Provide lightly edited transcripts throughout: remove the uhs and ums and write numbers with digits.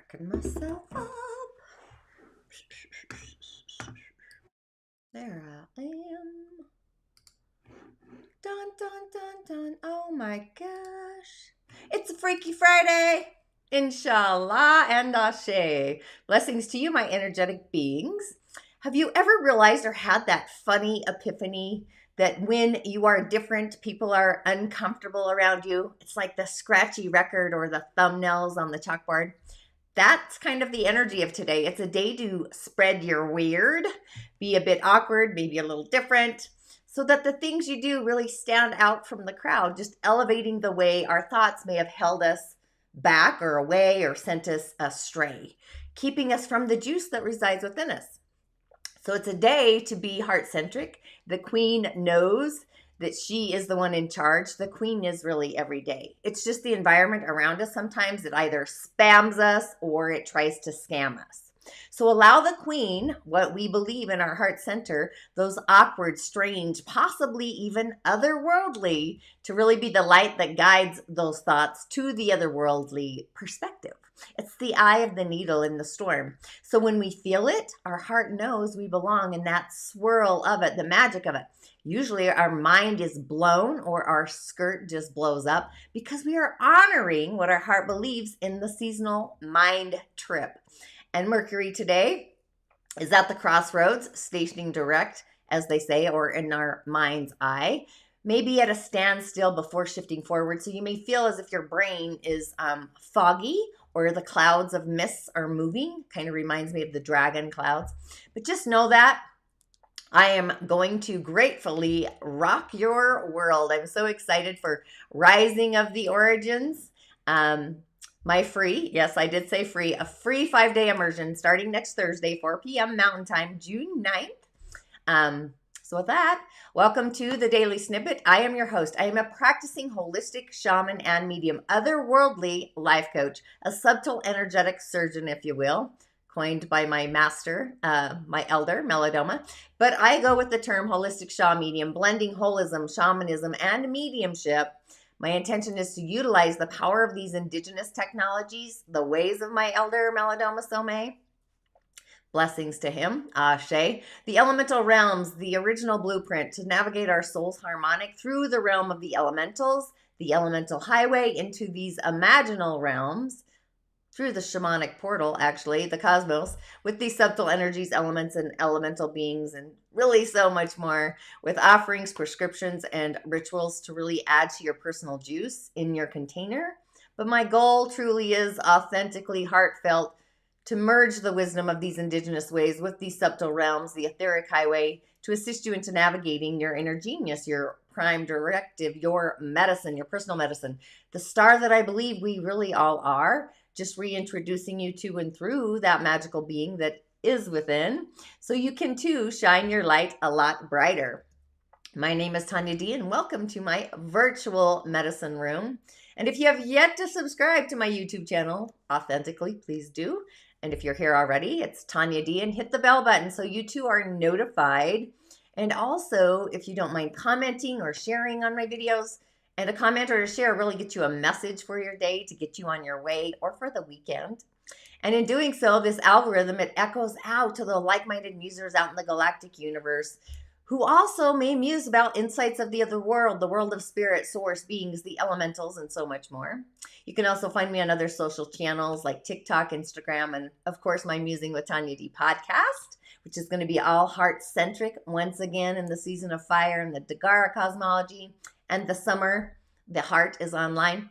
Cracking myself up. There I am. Dun, dun, dun, dun. Oh my gosh. It's a Freaky Friday. InShalla and Ashe. Blessings to you, my energetic beings. Have you ever realized or had that funny epiphany that when you are different, people are uncomfortable around you? It's like the scratchy record or the thumbnails on the chalkboard. That's kind of the energy of today. It's a day to spread your weird, be a bit awkward, maybe a little different, so that the things you do really stand out from the crowd, just elevating the way our thoughts may have held us back or away or sent us astray, keeping us from the juice that resides within us. So it's a day to be heart-centric. The queen knows that she is the one in charge. The queen is really every day. It's just the environment around us. Sometimes it either spams us or it tries to scam us. So allow the queen, what we believe in our heart center, those awkward, strange, possibly even otherworldly, to really be the light that guides those thoughts to the otherworldly perspective. It's the eye of the needle in the storm. So when we feel it, our heart knows we belong in that swirl of it, the magic of it. Usually our mind is blown or our skirt just blows up because we are honoring what our heart believes in the seasonal mind trip. And Mercury today is at the crossroads, stationing direct, as they say, or in our mind's eye, maybe at a standstill before shifting forward. So you may feel as if your brain is foggy or the clouds of mists are moving. Kind of reminds me of the dragon clouds. But just know that I am going to gratefully rock your world. I'm so excited for Rising of the Origins. My free, yes, I did say free, a free 5-day immersion starting next Thursday, 4 p.m. Mountain Time, June 9th. So with that, welcome to the Daily Snippet. I am your host. I am a practicing holistic shaman and medium, otherworldly life coach, a subtle energetic surgeon, if you will, coined by my master, my elder, Melodoma. But I go with the term holistic Sha'medium, blending holism, shamanism, and mediumship. My intention is to utilize the power of these indigenous technologies, the ways of my elder, Melodoma Some. Blessings to him, Ashe. The elemental realms, the original blueprint to navigate our soul's harmonic through the realm of the elementals, the elemental highway into these imaginal realms, through the shamanic portal, actually, the cosmos, with these subtle energies, elements, and elemental beings, and really so much more, with offerings, prescriptions, and rituals to really add to your personal juice in your container. But my goal truly is authentically heartfelt to merge the wisdom of these indigenous ways with these subtle realms, the etheric highway, to assist you into navigating your inner genius, your prime directive, your medicine, your personal medicine, the star that I believe we really all are, just reintroducing you to and through that magical being that is within, so you can too shine your light a lot brighter. My name is Tonya D, and welcome to my virtual medicine room. And if you have yet to subscribe to my YouTube channel, authentically, please do. And if you're here already, it's Tonya D, and hit the bell button so you too are notified. And also, if you don't mind commenting or sharing on my videos, and a comment or a share really gets you a message for your day to get you on your way or for the weekend. And in doing so, this algorithm, it echoes out to the like-minded musers out in the galactic universe who also may muse about insights of the other world, the world of spirit, source, beings, the elementals, and so much more. You can also find me on other social channels like TikTok, Instagram, and of course my Musing with Tonya D podcast, which is going to be all heart-centric once again in the season of fire and the Dagara cosmology. And the summer, the heart is online.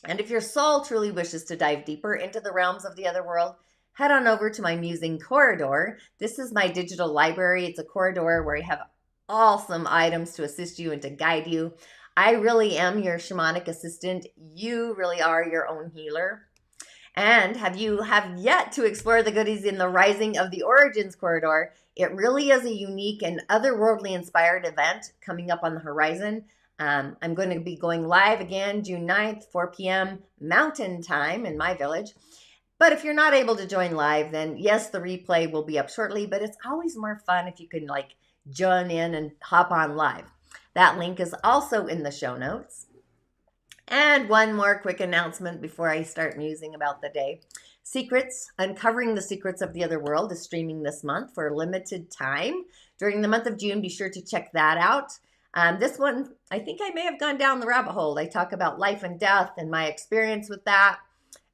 And if your soul truly wishes to dive deeper into the realms of the other world, head on over to my Musing Corridor. This is my digital library. It's a corridor where I have awesome items to assist you and to guide you. I really am your shamanic assistant. You really are your own healer. And have yet to explore the goodies in the Rising of the Origins corridor? It really is a unique and otherworldly inspired event coming up on the horizon. I'm going to be going live again June 9th, 4 p.m. Mountain Time in my village. But if you're not able to join live, then yes, the replay will be up shortly, but it's always more fun if you can join in and hop on live. That link is also in the show notes. And one more quick announcement before I start musing about the day. Secrets, Uncovering the Secrets of the Other World is streaming this month for a limited time. During the month of June, be sure to check that out. This one, I think I may have gone down the rabbit hole. I talk about life and death and my experience with that.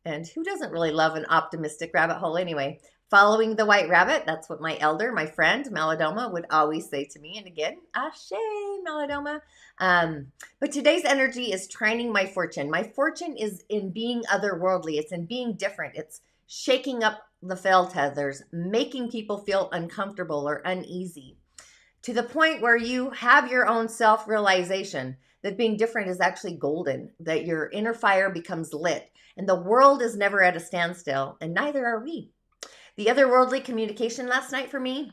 And who doesn't really love an optimistic rabbit hole anyway? Following the white rabbit, that's what my elder, my friend, Melodoma, would always say to me. And again, Ashe, Melodoma. But today's energy is trining my fortune. My fortune is in being otherworldly. It's in being different. It's shaking up the fell tethers, making people feel uncomfortable or uneasy, to the point where you have your own self-realization that being different is actually golden, that your inner fire becomes lit, and the world is never at a standstill, and neither are we. The otherworldly communication last night for me,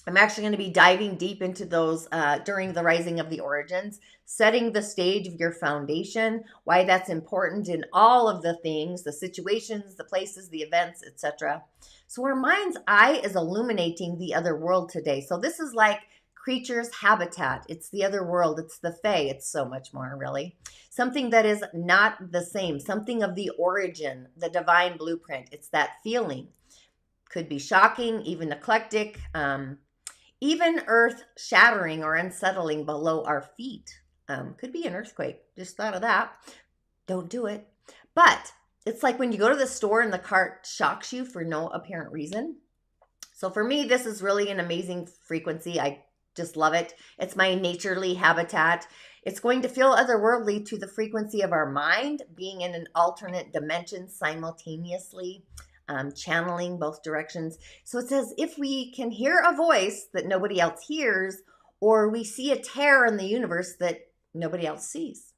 I'm actually going to be diving deep into those during the Rising of the Origins, setting the stage of your foundation, why that's important in all of the things, the situations, the places, the events, etc. So our mind's eye is illuminating the other world today. So this is like creatures' habitat. It's the other world. It's the Fae. It's so much more, really. Something that is not the same. Something of the origin, the divine blueprint. It's that feeling. Could be shocking, even eclectic, even earth shattering or unsettling below our feet. Could be an earthquake. Just thought of that. Don't do it. But it's like when you go to the store and the cart shocks you for no apparent reason. So for me, this is really an amazing frequency. I just love it. It's my naturally habitat. It's going to feel otherworldly to the frequency of our mind, being in an alternate dimension simultaneously. Channeling both directions. So it says if we can hear a voice that nobody else hears, or we see a tear in the universe that nobody else sees.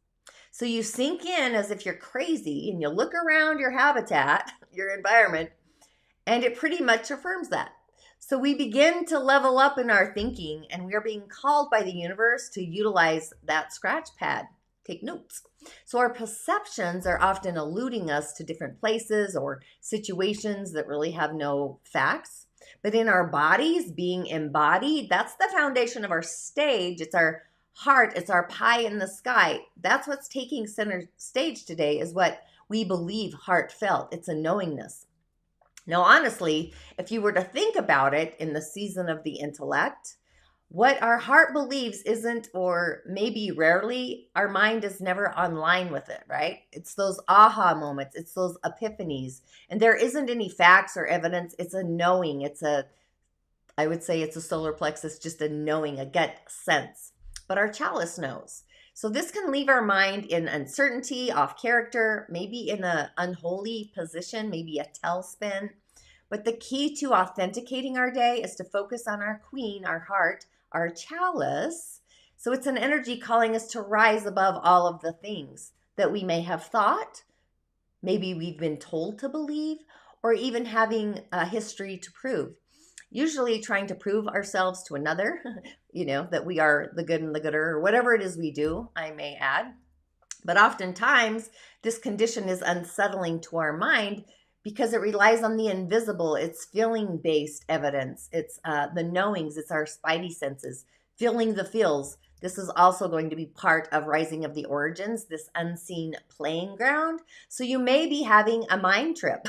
So you sink in as if you're crazy and you look around your habitat, your environment, and it pretty much affirms that. So we begin to level up in our thinking, and we are being called by the universe to utilize that scratch pad. Take notes. So our perceptions are often eluding us to different places or situations that really have no facts. But in our bodies, being embodied, that's the foundation of our stage. It's our heart. It's our pie in the sky. That's what's taking center stage today, is what we believe heartfelt. It's a knowingness. Now, honestly, if you were to think about it in the season of the intellect, what our heart believes isn't, or maybe rarely, our mind is never online with it, right? It's those aha moments. It's those epiphanies. And there isn't any facts or evidence. It's a knowing. I would say it's a solar plexus, just a knowing, a gut sense. But our chalice knows. So this can leave our mind in uncertainty, off character, maybe in an unholy position, maybe a tailspin. But the key to authenticating our day is to focus on our queen, our heart, our chalice. So it's an energy calling us to rise above all of the things that we may have thought, maybe we've been told to believe, or even having a history to prove. Usually trying to prove ourselves to another, that we are the good and the gooder, or whatever it is we do, I may add. But oftentimes, this condition is unsettling to our mind because it relies on the invisible. It's feeling-based evidence. It's the knowings. It's our spidey senses, feeling the feels. This is also going to be part of Rising of the Origins, this unseen playing ground. So you may be having a mind trip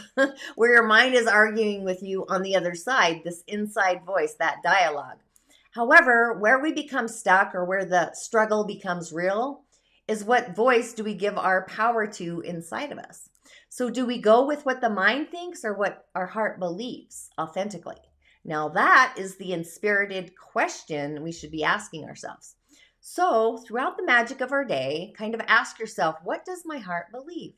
where your mind is arguing with you on the other side, this inside voice, that dialogue. However, where we become stuck, or where the struggle becomes real, is what voice do we give our power to inside of us? So do we go with what the mind thinks, or what our heart believes authentically? Now that is the inspirited question we should be asking ourselves. So throughout the magic of our day, kind of ask yourself, what does my heart believe?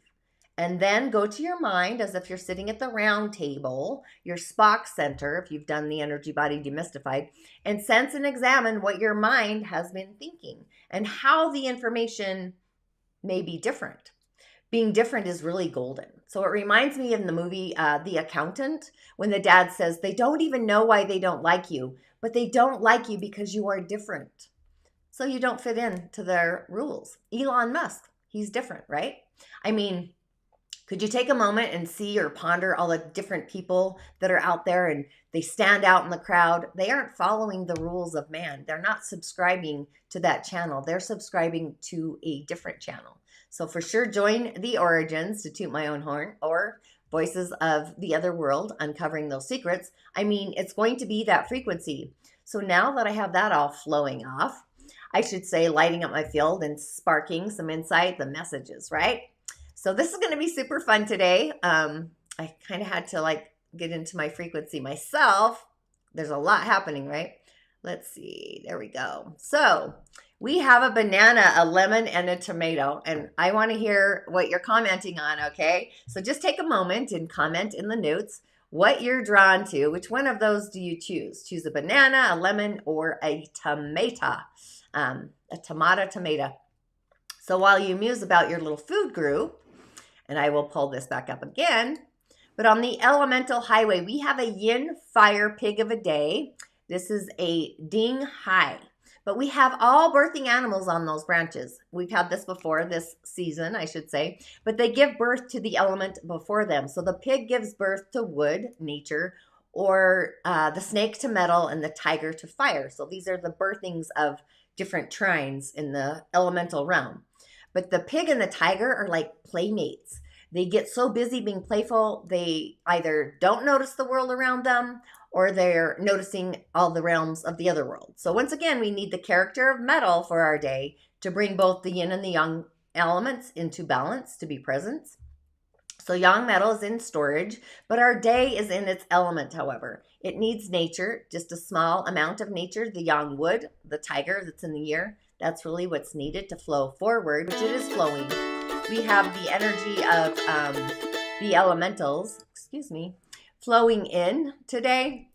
And then go to your mind as if you're sitting at the round table, your Spock center, if you've done the energy body demystified, and sense and examine what your mind has been thinking and how the information may be different. Being different is really golden. So it reminds me of the movie The Accountant, when the dad says they don't even know why they don't like you, but they don't like you because you are different. So you don't fit into their rules. Elon Musk, he's different, right? I mean, could you take a moment and see or ponder all the different people that are out there and they stand out in the crowd? They aren't following the rules of man. They're not subscribing to that channel. They're subscribing to a different channel. So for sure, join the Origins, to toot my own horn, or voices of the other world, uncovering those secrets, I mean, it's going to be that frequency. So now that I have that all flowing off, I should say lighting up my field and sparking some insight, the messages, right? So this is going to be super fun today. I kind of had to like get into my frequency myself. There's a lot happening, right? Let's see. There we go. So we have a banana, a lemon, and a tomato, and I want to hear what you're commenting on, okay? So just take a moment and comment in the notes what you're drawn to. Which one of those do you choose? Choose a banana, a lemon, or a tomato. A tomato. So while you muse about your little food group, and I will pull this back up again, but on the elemental highway, we have a Yin Fire Pig of a day. This is a ding high, but we have all birthing animals on those branches. We've had this before, this season, I should say, but they give birth to the element before them. So the pig gives birth to wood, nature, or the snake to metal, and the tiger to fire. So these are the birthings of different trines in the elemental realm. But the pig and the tiger are like playmates. They get so busy being playful, they either don't notice the world around them or they're noticing all the realms of the other world. So once again, we need the character of metal for our day to bring both the yin and the yang elements into balance, to be present. So yang metal is in storage, but our day is in its element, however. It needs nature, just a small amount of nature, the yang wood, the tiger that's in the year. That's really what's needed to flow forward, which it is flowing. We have the energy of the elementals, flowing in today.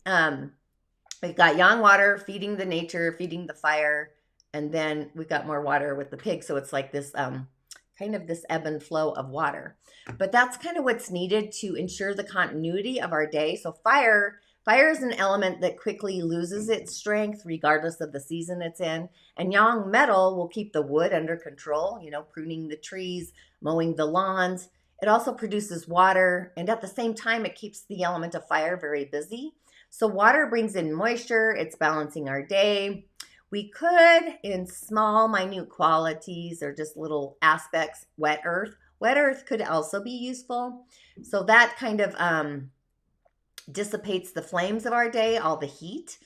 We've got yang water feeding the nature, feeding the fire, and then we've got more water with the pig. So it's like this kind of this ebb and flow of water. But that's kind of what's needed to ensure the continuity of our day. So fire is an element that quickly loses its strength regardless of the season it's in. And yang metal will keep the wood under control, pruning the trees, mowing the lawns. It also produces water, and at the same time, it keeps the element of fire very busy. So water brings in moisture, it's balancing our day. We could, in small, minute qualities or just little aspects, wet earth. Wet earth could also be useful. So that kind of dissipates the flames of our day, all the heat.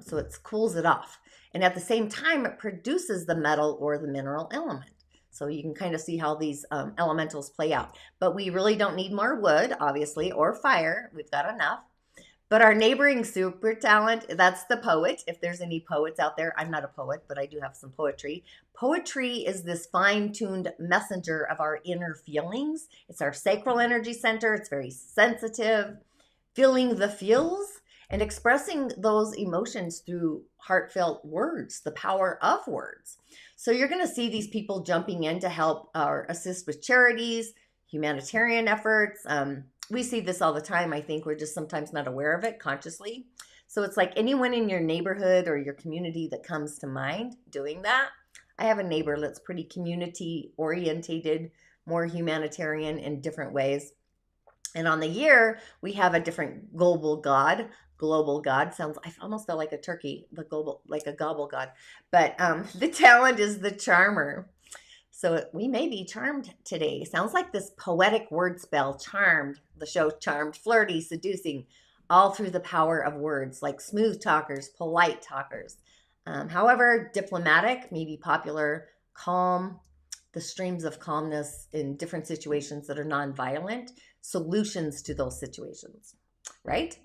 So it cools it off. And at the same time, it produces the metal or the mineral element. So you can kind of see how these elementals play out. But we really don't need more wood, obviously, or fire. We've got enough. But our neighboring super talent, that's the poet. If there's any poets out there, I'm not a poet, but I do have some poetry. Poetry is this fine-tuned messenger of our inner feelings. It's our sacral energy center. It's very sensitive, feeling the feels and expressing those emotions through heartfelt words, the power of words. So you're going to see these people jumping in to help or assist with charities, humanitarian efforts. We see this all the time. I think we're just sometimes not aware of it consciously. So it's like anyone in your neighborhood or your community that comes to mind doing that. I have a neighbor that's pretty community orientated, more humanitarian in different ways. And on the year, we have a different global god. Global god sounds, I almost felt like a turkey, the global, like a gobble god. But the talent is the charmer. So we may be charmed today. Sounds like this poetic word spell, charmed, the show Charmed, flirty, seducing, all through the power of words, like smooth talkers, polite talkers. However, diplomatic, maybe popular, calm, the streams of calmness in different situations that are nonviolent, solutions to those situations, right?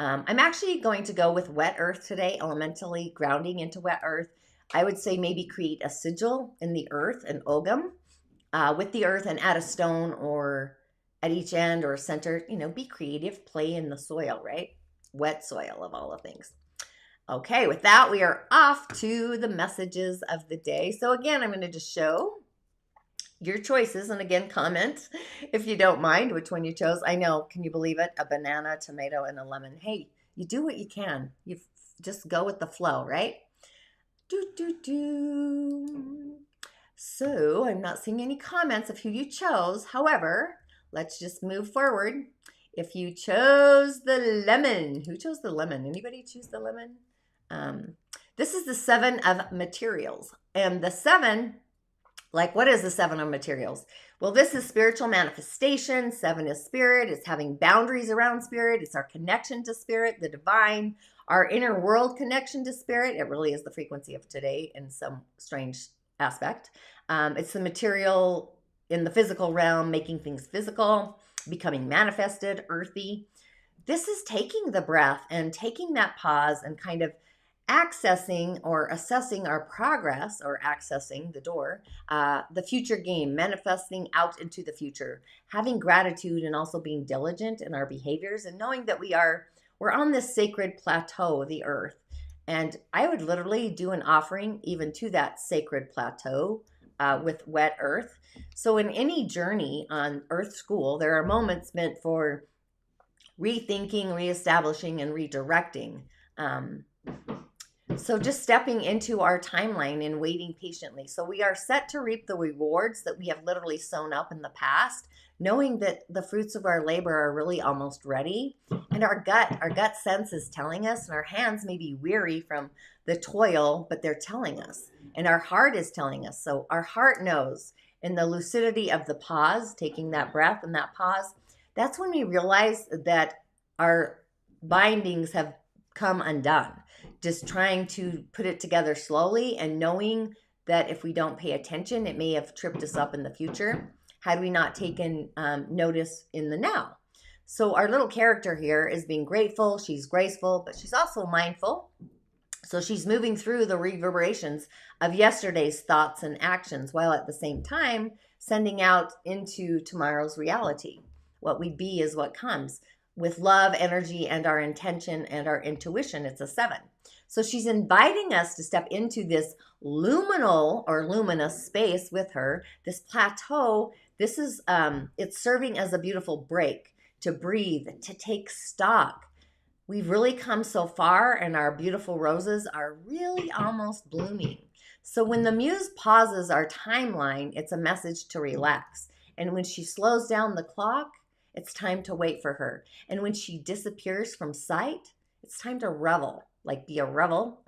I'm actually going to go with wet earth today, elementally grounding into wet earth. I would say maybe create a sigil in the earth, an ogam, with the earth, and add a stone or at each end or center. Be creative, play in the soil, right? Wet soil of all the things. Okay, with that, we are off to the messages of the day. So again, I'm going to just show your choices. And again, comment if you don't mind which one you chose. I know, can you believe it? A banana, tomato, and a lemon. Hey, you do what you can. You just go with the flow, right? So I'm not seeing any comments of who you chose. However, let's just move forward. If you chose the lemon, who chose the lemon? Anybody choose the lemon? This is the 7 of materials. And the 7 Like, what is the 7 of materials? Well, this is spiritual manifestation. 7 is spirit. It's having boundaries around spirit. It's our connection to spirit, the divine, our inner world connection to spirit. It really is the frequency of today in some strange aspect. It's the material in the physical realm, making things physical, becoming manifested, earthy. This is taking the breath and taking that pause and kind of accessing or assessing our progress, or accessing the door, the future game, manifesting out into the future, having gratitude and also being diligent in our behaviors, and knowing that we're on this sacred plateau, the earth. And I would literally do an offering even to that sacred plateau with wet earth. So in any journey on Earth School, there are moments meant for rethinking, reestablishing, and redirecting. So just stepping into our timeline and waiting patiently. So we are set to reap the rewards that we have literally sown up in the past, knowing that the fruits of our labor are really almost ready. And our gut sense is telling us, and our hands may be weary from the toil, but they're telling us. And our heart is telling us. So our heart knows. In the lucidity of the pause, taking that breath and that pause, that's when we realize that our bindings have come undone. Just trying to put it together slowly and knowing that if we don't pay attention, it may have tripped us up in the future had we not taken notice in the now. So our little character here is being grateful. She's graceful, but she's also mindful. So she's moving through the reverberations of yesterday's thoughts and actions, while at the same time sending out into tomorrow's reality. What we be is what comes. With love, energy, and our intention and our intuition, it's a 7. So she's inviting us to step into this luminal or luminous space with her, this plateau. This is, it's serving as a beautiful break to breathe, to take stock. We've really come so far, and our beautiful roses are really almost blooming. So when the muse pauses our timeline, it's a message to relax. And when she slows down the clock, it's time to wait for her. And when she disappears from sight, it's time to revel, like be a revel,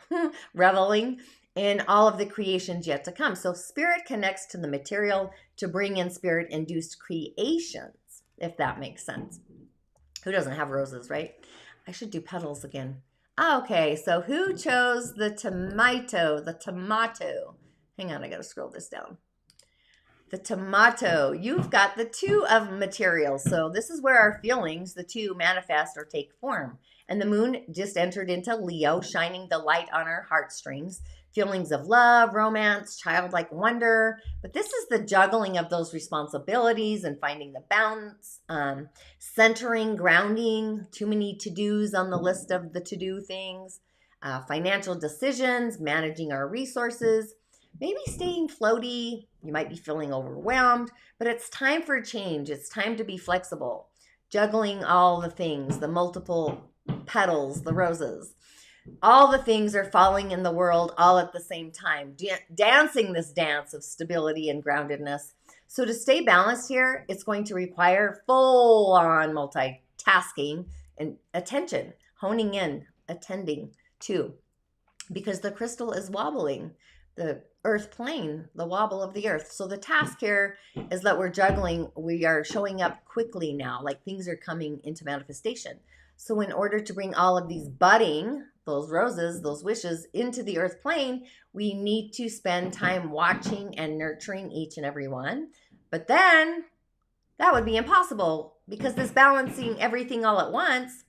reveling in all of the creations yet to come. So spirit connects to the material to bring in spirit-induced creations, if that makes sense. Who doesn't have roses, right? I should do petals again. Okay, so who chose the tomato? The tomato. Hang on, I gotta scroll this down. The tomato. You've got the 2 of materials. So this is where our feelings, the 2, manifest or take form. And the moon just entered into Leo, shining the light on our heartstrings. Feelings of love, romance, childlike wonder. But this is the juggling of those responsibilities and finding the balance, centering, grounding, too many to-dos on the list of the to-do things, financial decisions, managing our resources, maybe staying floaty. You might be feeling overwhelmed, but it's time for a change. It's time to be flexible, juggling all the things, the multiple petals, the roses. All the things are falling in the world all at the same time, dancing this dance of stability and groundedness. So to stay balanced here, it's going to require full-on multitasking and attention, honing in, attending to, because the crystal is wobbling, the earth plane, the wobble of the earth. So the task here is that we're juggling. We are showing up quickly now, like things are coming into manifestation. So in order to bring all of these budding, those roses, those wishes into the earth plane, we need to spend time watching and nurturing each and every one. But then that would be impossible because this balancing everything all at once.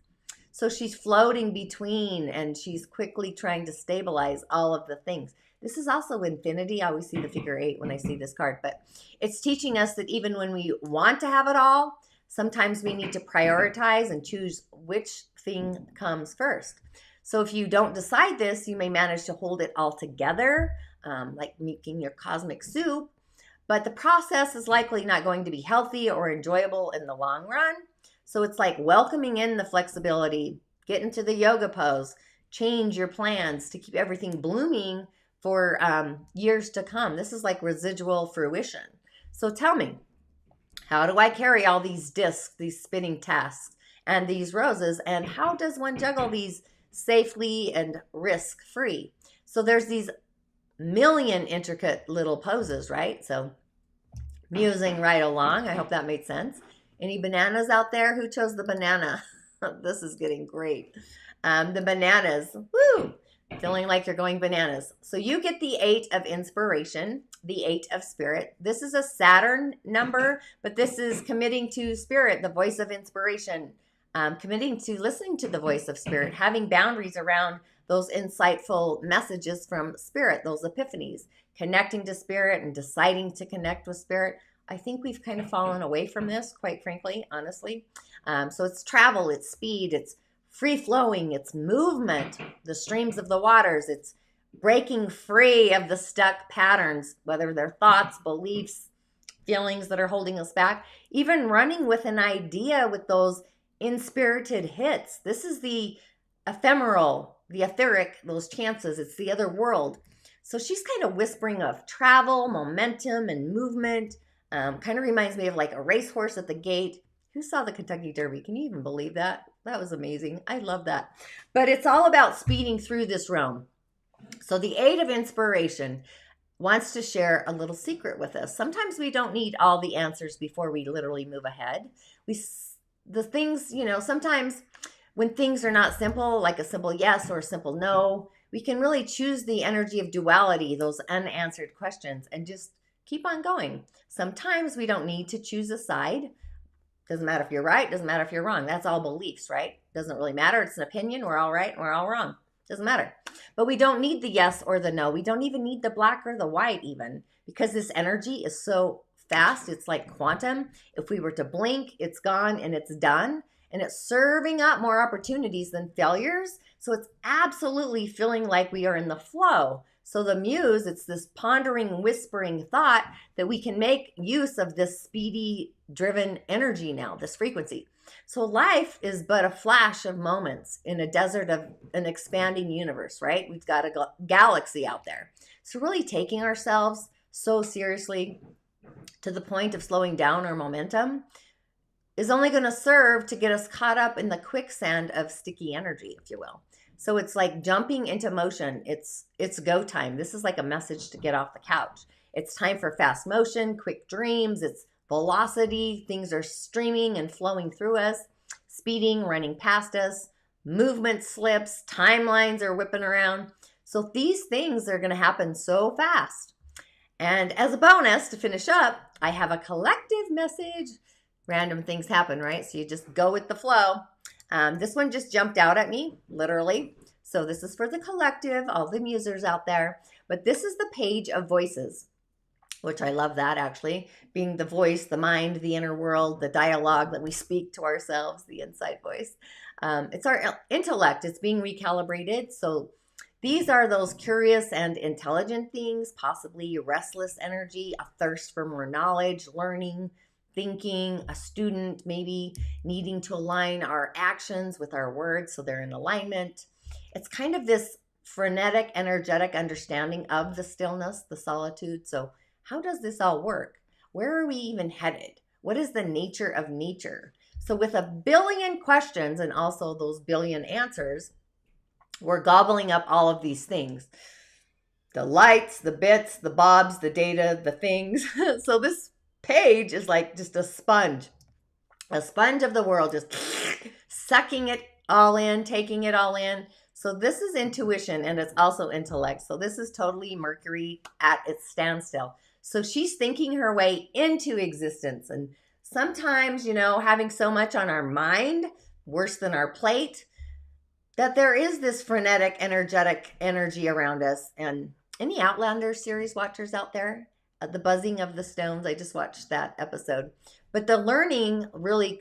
So she's floating between and she's quickly trying to stabilize all of the things. This is also infinity. I always see the figure 8 when I see this card, but it's teaching us that even when we want to have it all, sometimes we need to prioritize and choose which thing comes first. So if you don't decide this, you may manage to hold it all together, like making your cosmic soup, but the process is likely not going to be healthy or enjoyable in the long run. So it's like welcoming in the flexibility, get into the yoga pose, change your plans to keep everything blooming for years to come. This is like residual fruition. So tell me, how do I carry all these discs, these spinning tasks, and these roses? And how does one juggle these safely and risk-free? So there's these million intricate little poses, right? So musing right along. I hope that made sense. Any bananas out there? Who chose the banana? This is getting great. The bananas. Woo! Feeling like you're going bananas. So you get the 8 of inspiration, the 8 of spirit. This is a Saturn number, but this is committing to spirit, the voice of inspiration, committing to listening to the voice of spirit, having boundaries around those insightful messages from spirit, those epiphanies, connecting to spirit and deciding to connect with spirit. I think we've kind of fallen away from this, quite frankly, honestly. So it's travel, it's speed, it's free flowing, it's movement, the streams of the waters, it's breaking free of the stuck patterns, whether they're thoughts, beliefs, feelings that are holding us back, even running with an idea with those inspirited hits. This is the ephemeral, the etheric, those chances. It's the other world. So she's kind of whispering of travel, momentum, and movement. Kind of reminds me of like a racehorse at the gate. Who saw the Kentucky Derby? Can you even believe that? That was amazing. I love that. But it's all about speeding through this realm. So the 8 of inspiration wants to share a little secret with us. Sometimes we don't need all the answers before we literally move ahead. The things, sometimes when things are not simple, like a simple yes or a simple no, we can really choose the energy of duality, those unanswered questions, and just keep on going. Sometimes we don't need to choose a side. Doesn't matter if you're right, doesn't matter if you're wrong. That's all beliefs, right? Doesn't really matter. It's an opinion. We're all right and we're all wrong. Doesn't matter. But we don't need the yes or the no. We don't even need the black or the white even, because this energy is so fast. It's like quantum. If we were to blink, it's gone and it's done. And it's serving up more opportunities than failures. So it's absolutely feeling like we are in the flow. So the muse, it's this pondering, whispering thought that we can make use of this speedy, driven energy now, this frequency. So life is but a flash of moments in a desert of an expanding universe, right? We've got a galaxy out there. So really taking ourselves so seriously to the point of slowing down our momentum is only going to serve to get us caught up in the quicksand of sticky energy, if you will. So it's like jumping into motion. It's go time. This is like a message to get off the couch. It's time for fast motion, quick dreams. It's velocity. Things are streaming and flowing through us, speeding, running past us. Movement slips. Timelines are whipping around. So these things are going to happen so fast. And as a bonus to finish up, I have a collective message. Random things happen, right? So you just go with the flow. This one just jumped out at me, literally. So this is for the collective, all the musers out there. But this is the page of voices, which I love that actually. Being the voice, the mind, the inner world, the dialogue that we speak to ourselves, the inside voice. It's our intellect. It's being recalibrated. So these are those curious and intelligent things, possibly restless energy, a thirst for more knowledge, learning, thinking, a student maybe needing to align our actions with our words so they're in alignment. It's kind of this frenetic, energetic understanding of the stillness, the solitude. So how does this all work? Where are we even headed? What is the nature of nature? So with a billion questions and also those billion answers, we're gobbling up all of these things. The lights, the bits, the bobs, the data, the things. So this page is like just a sponge of the world, just sucking it all in, taking it all in. So this is intuition and it's also intellect. So this is totally Mercury at its standstill. So she's thinking her way into existence. And sometimes, having so much on our mind, worse than our plate, that there is this frenetic, energetic energy around us. And any Outlander series watchers out there? The buzzing of the stones. I just watched that episode. But the learning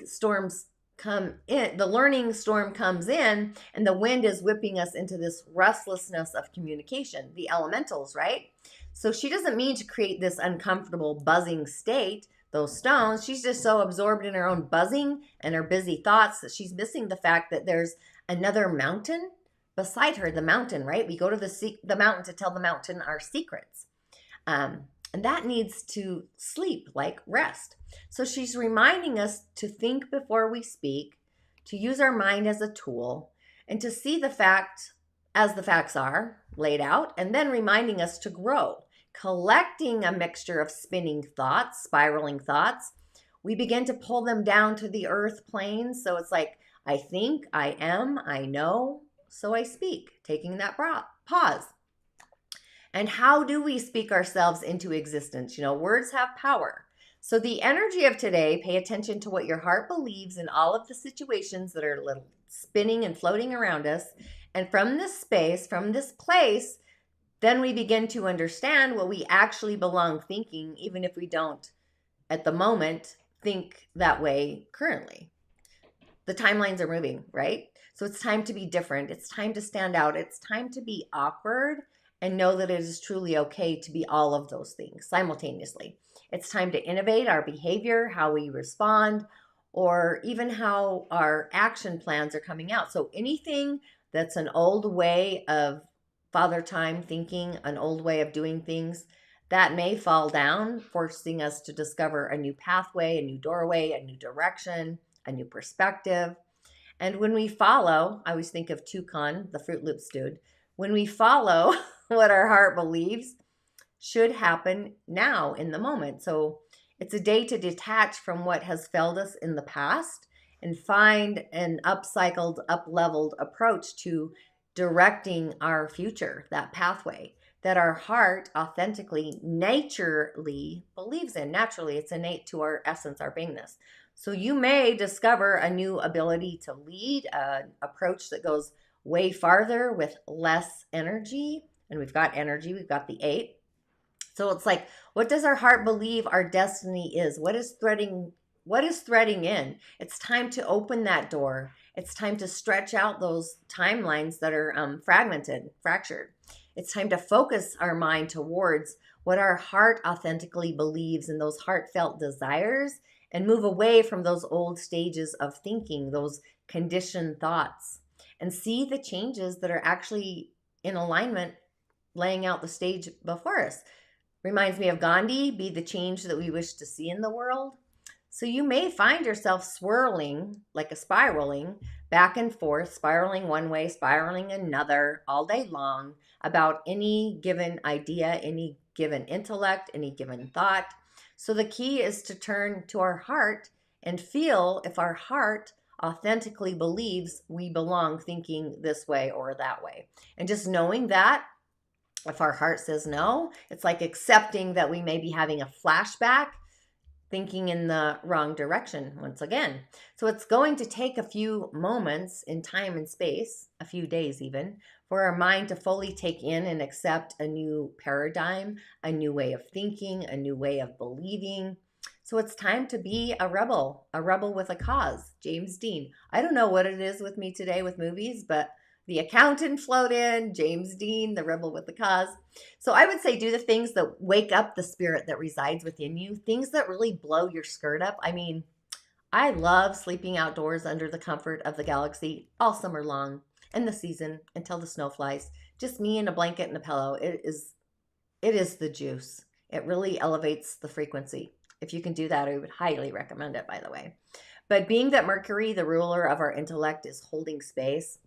storms come in. The learning storm comes in and the wind is whipping us into this restlessness of communication, the elementals, right? So she doesn't mean to create this uncomfortable buzzing state, those stones. She's just so absorbed in her own buzzing and her busy thoughts that she's missing the fact that there's another mountain beside her, the mountain, right? We go to the mountain to tell the mountain our secrets. And that needs to sleep, like rest. So she's reminding us to think before we speak, to use our mind as a tool, and to see the fact as the facts are laid out, and then reminding us to grow, collecting a mixture of spinning thoughts, spiraling thoughts. We begin to pull them down to the earth plane. So it's like, I think, I am, I know, so I speak, taking that pause. And how do we speak ourselves into existence? You know, words have power. So the energy of today, pay attention to what your heart believes in all of the situations that are little spinning and floating around us. And from this space, from this place, then we begin to understand what we actually belong thinking, even if we don't at the moment think that way currently. The timelines are moving, right? So it's time to be different. It's time to stand out. It's time to be awkward and know that it is truly okay to be all of those things simultaneously. It's time to innovate our behavior, how we respond, or even how our action plans are coming out. So anything that's an old way of father time thinking, an old way of doing things, that may fall down, forcing us to discover a new pathway, a new doorway, a new direction, a new perspective. And when we follow, I always think of Toucan, the Fruit Loops dude, when we follow what our heart believes should happen now in the moment. So it's a day to detach from what has failed us in the past and find an upcycled, up-leveled approach to directing our future, that pathway that our heart authentically, naturally believes in. Naturally, it's innate to our essence, our beingness. So you may discover a new ability to lead, an approach that goes way farther with less energy. And we've got energy, we've got the 8. So it's like, what does our heart believe our destiny is? What is threading in? It's time to open that door. It's time to stretch out those timelines that are fragmented, fractured. It's time to focus our mind towards what our heart authentically believes in those heartfelt desires and move away from those old stages of thinking, those conditioned thoughts, and see the changes that are actually in alignment, laying out the stage before us. Reminds me of Gandhi, be the change that we wish to see in the world. So you may find yourself swirling, like a spiraling, back and forth, spiraling one way, spiraling another all day long about any given idea, any given intellect, any given thought. So the key is to turn to our heart and feel if our heart authentically believes we belong thinking this way or that way. And just knowing that if our heart says no, it's like accepting that we may be having a flashback, thinking in the wrong direction once again. So it's going to take a few moments in time and space, a few days even, for our mind to fully take in and accept a new paradigm, a new way of thinking, a new way of believing. So it's time to be a rebel with a cause. James Dean. I don't know what it is with me today with movies, but The Accountant flowed in, James Dean, the rebel with the cause. So I would say do the things that wake up the spirit that resides within you, things that really blow your skirt up. I mean, I love sleeping outdoors under the comfort of the galaxy all summer long and the season until the snow flies. Just me and a blanket and a pillow. It is the juice. It really elevates the frequency. If you can do that, I would highly recommend it, by the way. But being that Mercury, the ruler of our intellect, is holding space,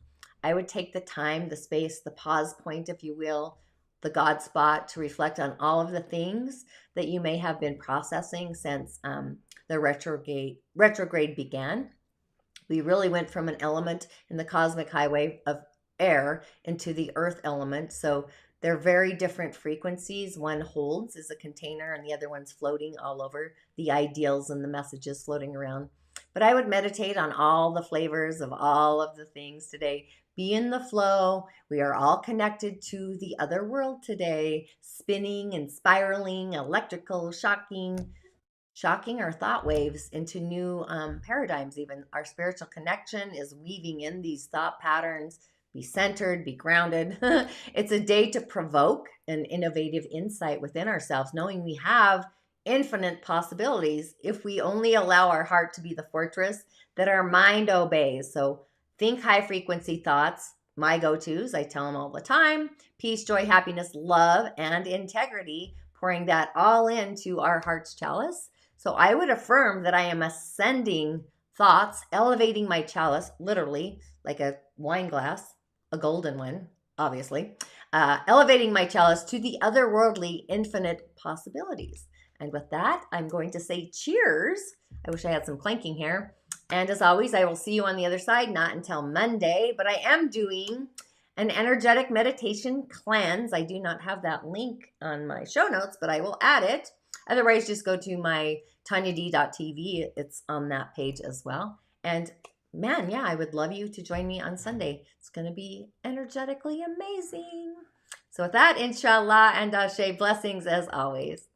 I would take the time, the space, the pause point, if you will, the God spot to reflect on all of the things that you may have been processing since the retrograde began. We really went from an element in the cosmic highway of air into the earth element. So they're very different frequencies. One holds as a container and the other one's floating all over, the ideals and the messages floating around. But I would meditate on all the flavors of all of the things today. Be in the flow. We are all connected to the other world today, spinning and spiraling, electrical, shocking our thought waves into new paradigms. Even our spiritual connection is weaving in these thought patterns. Be centered, be grounded. It's a day to provoke an innovative insight within ourselves, knowing we have infinite possibilities if we only allow our heart to be the fortress that our mind obeys. So think high frequency thoughts. My go-tos, I tell them all the time: peace, joy, happiness, love, and integrity, pouring that all into our heart's chalice. So I would affirm that I am ascending thoughts, elevating my chalice, literally like a wine glass, a golden one, obviously, elevating my chalice to the otherworldly infinite possibilities. And with that, I'm going to say cheers. I wish I had some clanking here. And as always, I will see you on the other side, not until Monday, but I am doing an energetic meditation cleanse. I do not have that link on my show notes, but I will add it. Otherwise, just go to my tonyad.tv. It's on that page as well. And man, yeah, I would love you to join me on Sunday. It's going to be energetically amazing. So with that, InShalla and Ashe, blessings as always.